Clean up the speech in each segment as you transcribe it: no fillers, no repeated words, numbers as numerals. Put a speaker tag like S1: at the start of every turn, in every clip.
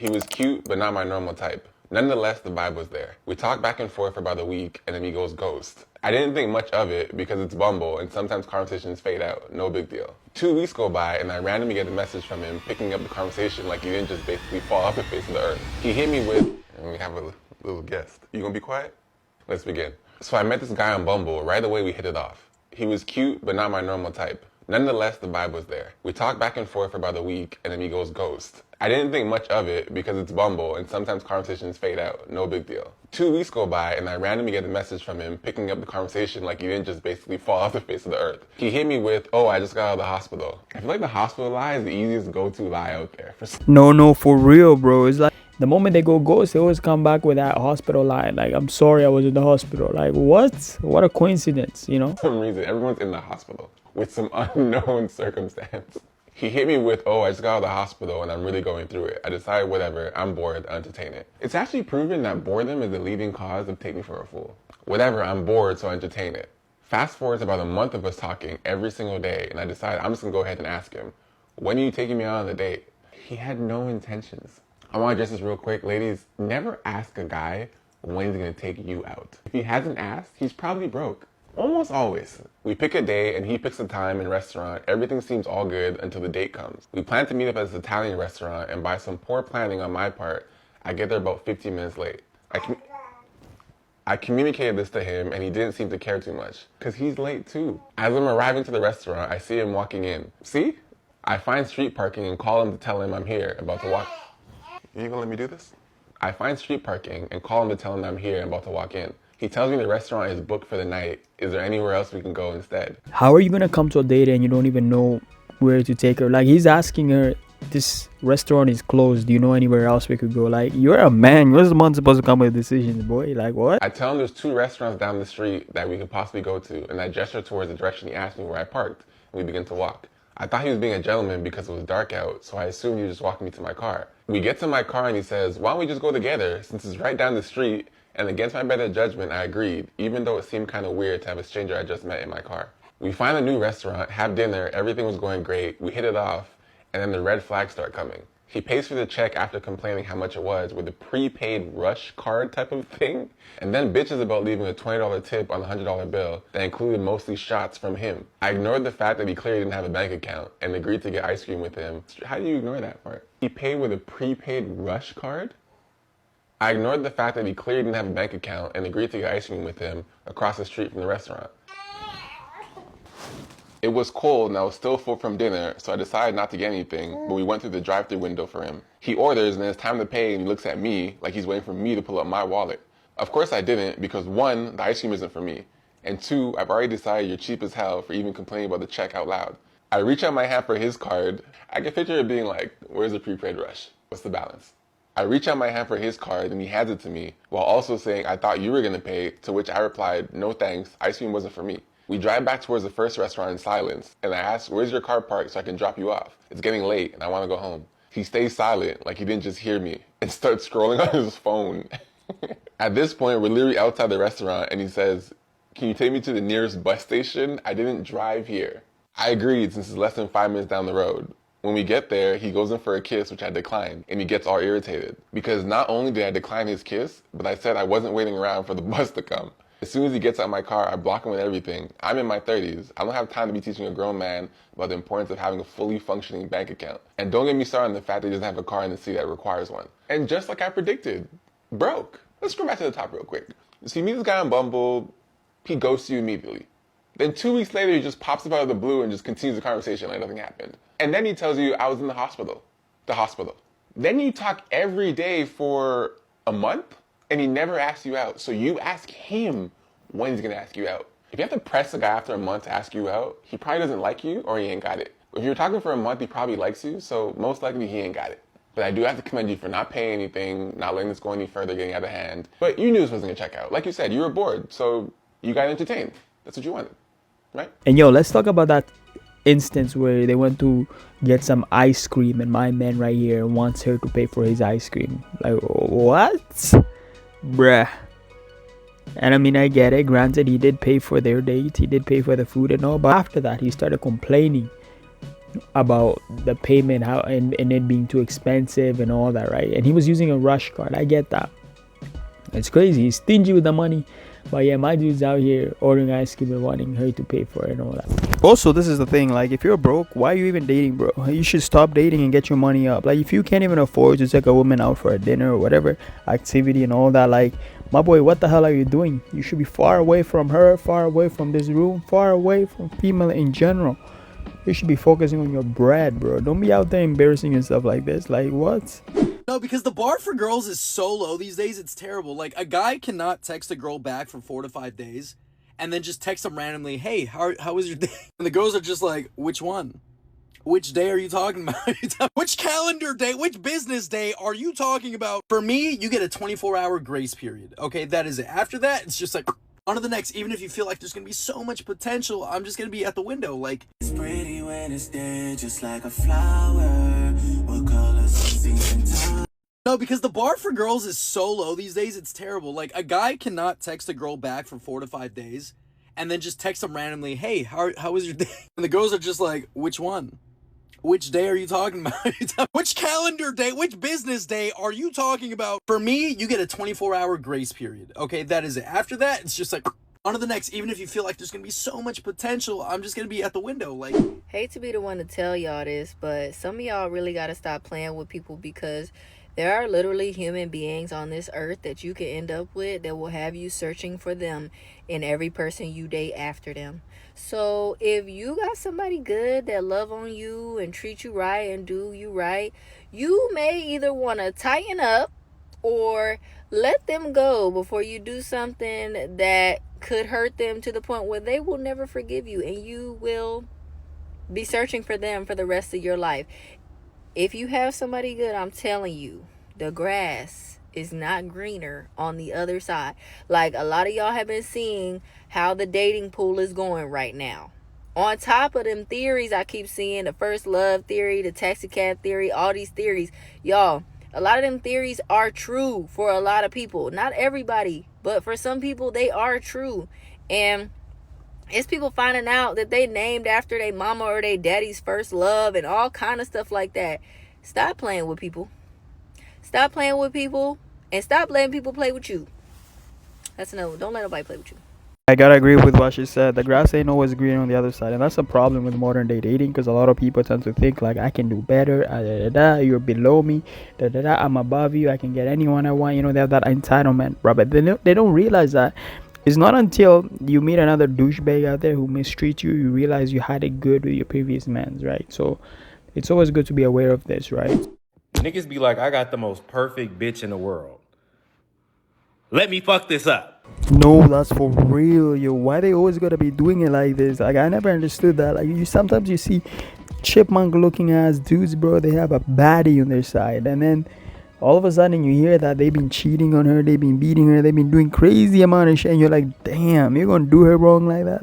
S1: He was cute, but not my normal type. Nonetheless, the vibe was there. We talked back and forth for about a week, and then he goes ghost. I didn't think much of it because it's Bumble, and sometimes conversations fade out. No big deal. 2 weeks go by, and I randomly get a message from him picking up the conversation like he didn't just basically fall off the face of the earth. He hit me with, and we have a little guest. You gonna be quiet? Let's begin. So I met this guy on Bumble. Right away, we hit it off. He was cute, but not my normal type. Nonetheless, the vibe was there. We talked back and forth for about a week, and then he goes ghost. I didn't think much of it because it's Bumble, and sometimes conversations fade out. No big deal. 2 weeks go by, and I randomly get a message from him picking up the conversation like he didn't just basically fall off the face of the earth. He hit me with, oh, I just got out of the hospital. I feel like the hospital lie is the easiest go-to lie out there.
S2: No, for real, bro. It's like the moment they go ghost, they always come back with that hospital line. Like, I'm sorry I was in the hospital. Like, what? What a coincidence, you know?
S1: For some reason, everyone's in the hospital with some unknown circumstance. He hit me with, oh, I just got out of the hospital and I'm really going through it. I decided, whatever, I'm bored, I'll entertain it. It's actually proven that boredom is the leading cause of taking me for a fool. Whatever, I'm bored, so I entertain it. Fast forward to about a month of us talking every single day, and I decided I'm just gonna go ahead and ask him, when are you taking me out on the date? He had no intentions. I want to address this real quick. Ladies, never ask a guy when he's going to take you out. If he hasn't asked, he's probably broke. Almost always. We pick a day and he picks a time and restaurant. Everything seems all good until the date comes. We plan to meet up at this Italian restaurant, and by some poor planning on my part, I get there about 15 minutes late. I communicated this to him and he didn't seem to care too much because he's late too. As I'm arriving to the restaurant, I see him walking in. See? I find street parking and call him to tell him I'm here, about to walk. You gonna let me do this? I find street parking and call him to tell him I'm here and about to walk in. He tells me the restaurant is booked for the night. Is there anywhere else we can go instead?
S2: How are you gonna come to a date and you don't even know where to take her? Like, he's asking her, this restaurant is closed. Do you know anywhere else we could go? Like, you're a man. You're the one supposed to come with decisions, boy. Like, what?
S1: I tell him there's 2 restaurants down the street that we could possibly go to, and I gesture towards the direction he asked me where I parked, and we begin to walk. I thought he was being a gentleman because it was dark out, so I assumed he was just walking me to my car. We get to my car and he says, why don't we just go together since it's right down the street? And against my better judgment, I agreed, even though it seemed kind of weird to have a stranger I just met in my car. We find a new restaurant, have dinner, everything was going great, we hit it off, and then the red flags start coming. He pays for the check after complaining how much it was with a prepaid rush card type of thing, and then bitches about leaving a $20 tip on a $100 bill that included mostly shots from him. I ignored the fact that he clearly didn't have a bank account and agreed to get ice cream with him. How do you ignore that part? He paid with a prepaid rush card? I ignored the fact that he clearly didn't have a bank account and agreed to get ice cream with him across the street from the restaurant. It was cold and I was still full from dinner, so I decided not to get anything, but we went through the drive-thru window for him. He orders and then it's time to pay and he looks at me like he's waiting for me to pull up my wallet. Of course I didn't because 1, the ice cream isn't for me, and 2, I've already decided you're cheap as hell for even complaining about the check out loud. I reach out my hand for his card. I can picture it being like, where's the prepaid rush? What's the balance? I reach out my hand for his card and he hands it to me while also saying I thought you were going to pay, to which I replied, no thanks, ice cream wasn't for me. We drive back towards the first restaurant in silence, and I ask, where's your car parked so I can drop you off? It's getting late, and I want to go home. He stays silent, like he didn't just hear me, and starts scrolling on his phone. At this point, we're literally outside the restaurant, and he says, can you take me to the nearest bus station? I didn't drive here. I agreed, since it's less than 5 minutes down the road. When we get there, he goes in for a kiss, which I declined, and he gets all irritated. Because not only did I decline his kiss, but I said I wasn't waiting around for the bus to come. As soon as he gets out of my car, I block him with everything. I'm in my 30s. I don't have time to be teaching a grown man about the importance of having a fully functioning bank account. And don't get me started on the fact that he doesn't have a car in the city that requires one. And just like I predicted, broke. Let's go back to the top real quick. So you meet this guy on Bumble, he ghosts you immediately. Then 2 weeks later, he just pops up out of the blue and just continues the conversation like nothing happened. And then he tells you, I was in the hospital. The hospital. Then you talk every day for a month? And he never asks you out. So you ask him when he's gonna ask you out. If you have to press a guy after a month to ask you out, he probably doesn't like you or he ain't got it. If you're talking for a month, he probably likes you, so most likely he ain't got it. But I do have to commend you for not paying anything, not letting this go any further, getting out of hand. But you knew this wasn't gonna check out. Like you said, you were bored, so you got entertained. That's what you wanted, right?
S2: And yo, let's talk about that instance where they went to get some ice cream and my man right here wants her to pay for his ice cream. Like, what? Bruh. And I mean, I get it. Granted, he did pay for their date. He did pay for the food and all. But after that, he started complaining about the payment, how and it being too expensive and all that, right? And he was using a rush card. I get that. It's crazy. He's stingy with the money. But yeah, my dude's out here ordering ice cream and wanting her to pay for it and all that. Also, this is the thing. Like, if you're broke, why are you even dating, bro? You should stop dating and get your money up. Like, if you can't even afford to take a woman out for a dinner or whatever activity and all that, like, my boy, what the hell are you doing? You should be far away from her, far away from this room, far away from female in general. You should be focusing on your bread, bro. Don't be out there embarrassing yourself like this. Like, what?
S3: No, because the bar for girls is so low these days, it's terrible. Like, a guy cannot text a girl back for 4 to 5 days and then just text them randomly, hey, how was your day? And the girls are just like, which one? Which day are you talking about? Which calendar day, which business day are you talking about? For me, you get a 24-hour grace period, okay? That is it. After that, it's just like, on to the next. Even if you feel like there's gonna be so much potential, I'm just gonna be at the window, like.
S4: It's pretty when it's dead, just like a flower. What color's season time?
S3: No, because the bar for girls is so low these days, it's terrible. Like, a guy cannot text a girl back for 4 to 5 days and then just text them randomly, hey, how was your day? And the girls are just like, which one? Which day are you talking about? Which calendar day, which business day are you talking about? For me, you get a 24-hour grace period, okay? That is it. After that, it's just like, on to the next. Even if you feel like there's gonna be so much potential, I'm just gonna be at the window, like.
S5: Hate to be the one to tell y'all this, but some of y'all really gotta stop playing with people, because there are literally human beings on this earth that you can end up with that will have you searching for them in every person you date after them. So if you got somebody good that love on you and treat you right and do you right, you may either want to tighten up or let them go before you do something that could hurt them to the point where they will never forgive you and you will be searching for them for the rest of your life. If you have somebody good, I'm telling you, the grass is not greener on the other side. Like, a lot of y'all have been seeing how the dating pool is going right now. On top of them theories I keep seeing, the first love theory, the taxi cab theory, all these theories, y'all, a lot of them theories are true for a lot of people. Not everybody, but for some people, they are true. And it's people finding out that they named after their mama or their daddy's first love and all kind of stuff like that. Stop playing with people. Stop playing with people and stop letting people play with you. That's no. Don't let nobody play with you.
S2: I gotta agree with what she said. The grass ain't always green on the other side, and that's a problem with modern day dating, because a lot of people tend to think like, I can do better. You're below me. I'm above you. I can get anyone I want. You know, they have that entitlement, bro. But they don't realize that it's not until you meet another douchebag out there who mistreats you, you realize you had it good with your previous mans, right? So it's always good to be aware of this, right?
S6: Niggas be like, I got the most perfect bitch in the world. Let me fuck this up.
S2: No, that's for real, yo. Why they always gotta be doing it like this? Like, I never understood that. Like, sometimes you see chipmunk looking ass dudes, bro. They have a baddie on their side, and then all of a sudden you hear that they've been cheating on her, they've been beating her, they've been doing crazy amount of shit, and you're like, damn, you're gonna do her wrong like that?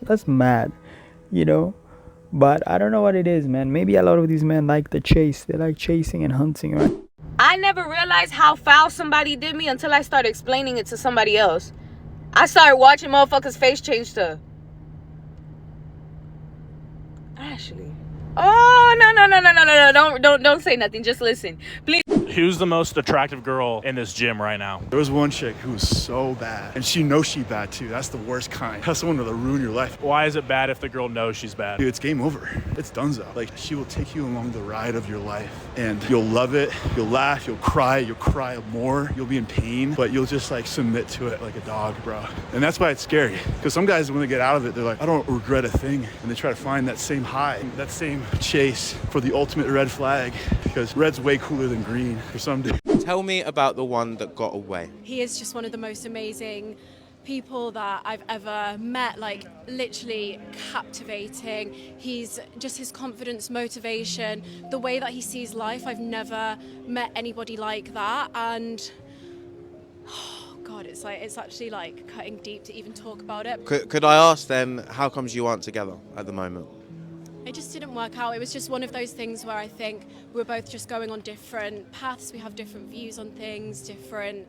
S2: That's mad, you know? But I don't know what it is, man. Maybe a lot of these men like the chase. They like chasing and hunting, right?
S7: I never realized how foul somebody did me until I started explaining it to somebody else. I started watching motherfuckers' face change to Ashley. Oh, no. Don't say nothing. Just listen. Please.
S8: Who's the most attractive girl in this gym right now?
S9: There was one chick who was so bad, and she knows she's bad too. That's the worst kind. That's the one that'll ruin your life.
S8: Why is it bad if the girl knows she's bad?
S9: Dude, it's game over. It's donezo. Like, she will take you along the ride of your life, and you'll love it. You'll laugh. You'll cry more. You'll be in pain, but you'll just like submit to it like a dog, bro. And that's why it's scary. Because some guys, when they get out of it, they're like, I don't regret a thing, and they try to find that same high, that same chase for the ultimate red flag, because red's way cooler than green for some dude.
S10: Tell me about the one that got away.
S11: He is just one of the most amazing people that I've ever met, like literally captivating. He's just, his confidence, motivation, the way that he sees life. I've never met anybody like that, and oh God, it's actually like cutting deep to even talk about it.
S10: Could I ask then, how comes you aren't together at the moment?
S11: It just didn't work out. It was just one of those things where I think we're both just going on different paths. We have different views on things, different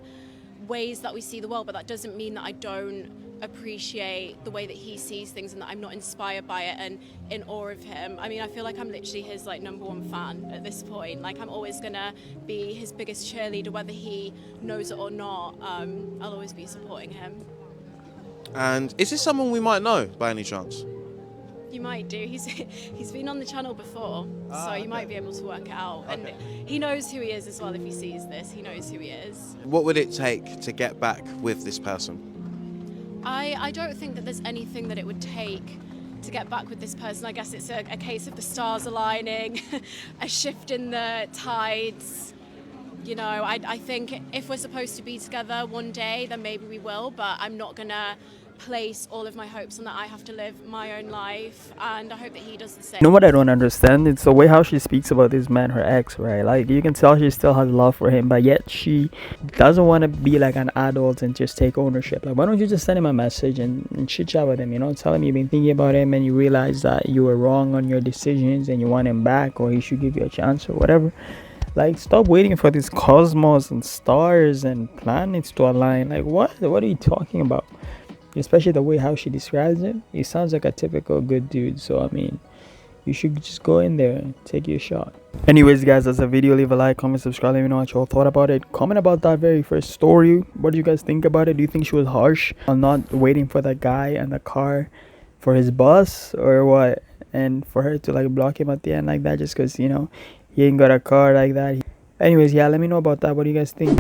S11: ways that we see the world, but that doesn't mean that I don't appreciate the way that he sees things and that I'm not inspired by it and in awe of him. I mean, I feel like I'm literally his like #1 fan at this point. Like, I'm always gonna be his biggest cheerleader, whether he knows it or not. I'll always be supporting him.
S10: And is this someone we might know by any chance?
S11: You might do. He's been on the channel before, so you might be able to work it out. And he knows who he is as well. If he sees this, he knows who he is.
S10: What would it take to get back with this person?
S11: I don't think that there's anything that it would take to get back with this person. I guess it's a case of the stars aligning, a shift in the tides. You know, I think if we're supposed to be together one day, then maybe we will, but I'm not gonna place all of my hopes on that. I have to live my own life, and I hope that he does the same.
S2: You know what I don't understand? It's the way how she speaks about this man, her ex, right? Like, you can tell she still has love for him, but yet she doesn't want to be like an adult and just take ownership. Like, why don't you just send him a message and chit chat with him, you know? Tell him you've been thinking about him and you realize that you were wrong on your decisions and you want him back, or he should give you a chance or whatever. Like, stop waiting for this cosmos and stars and planets to align. Like, what are you talking about? Especially the way how she describes him. He sounds like a typical good dude. So, I mean, you should just go in there and take your shot. Anyways, guys, that's the video. Leave a like, comment, subscribe. Let me know what you all thought about it. Comment about that very first story. What do you guys think about it? Do you think she was harsh on not waiting for that guy and the car for his bus, or what? And for her to like block him at the end like that just because, you know, he ain't got a car like that. Anyways, yeah, let me know about that. What do you guys think?